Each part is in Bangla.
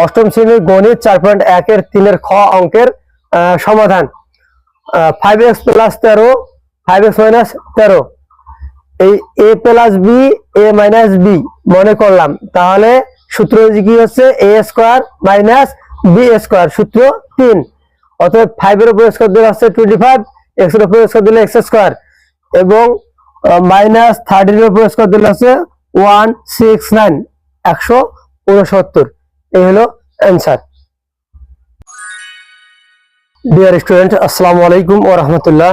অষ্টম শ্রেণীর গণিত 4.1 এর 3 এর খ অঙ্কের সমাধান। 5x + 13 5x - 13 এই a + b a - b মনে করলাম, তাহলে সূত্র কি হচ্ছে a² - b² সূত্র 3। অতএব 5 এর উপর স্কয়ার দিলে হচ্ছে 25, x এর উপর স্কয়ার দিলে x² এবং -13 এর উপর স্কয়ার দিলে হচ্ছে 169 169। এই হলো অ্যানসার। ডিয়ার স্টুডেন্ট, আসসালামু আলাইকুম ওয়া রাহমাতুল্লাহ।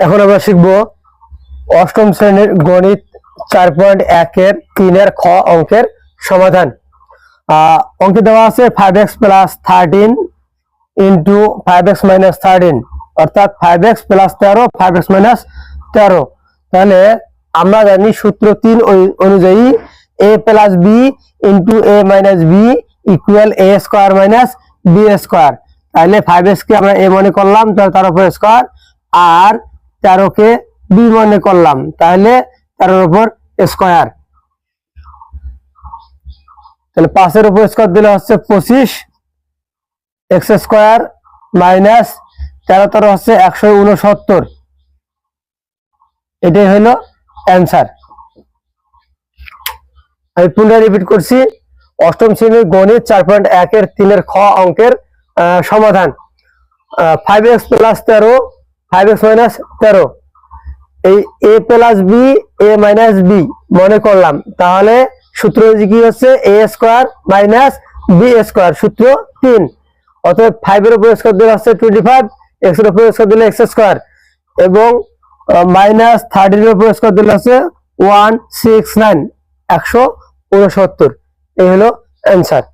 এখন আমরা শিখব অষ্টম শ্রেণীর গণিত 4.1 এর 3 এর খ অঙ্কের সমাধান। অঙ্কে দেওয়া আছে 5x + 13 * 5x - 13 অর্থাৎ 5x + 13 5x - 13। তাহলে আমরা জানি সূত্র 3 অনুযায়ী a + b * a - b = a² - b²। তাহলে 5x কে আমরা a মনে করলাম, তার উপর স্কয়ার, আর 13 কে b মনে করলাম, তাহলে 13 এর উপর স্কয়ার। তাহলে 5 এর উপর স্কয়ার দিলে হচ্ছে 25, x² - 13 13 হচ্ছে 169। এটাই হলো অ্যানসার। আমি পুনরায় রিপিট করছি, অষ্টম শ্রেণীর গণিত 4.1 এর 3 এর খ অঙ্কের সমাধান। 5x + 13 5x - 13 এই a + b a - b মনে করলাম, তাহলে সূত্র কি হচ্ছে a² - b² সূত্র 3। অতএব 5 এর উপর স্কয়ার দিলে হচ্ছে 25, x এর উপর স্কয়ার দিলে x² এবং -13 এর উপর স্কয়ার দিলে হচ্ছে 169 169। এই হলো অ্যানসার।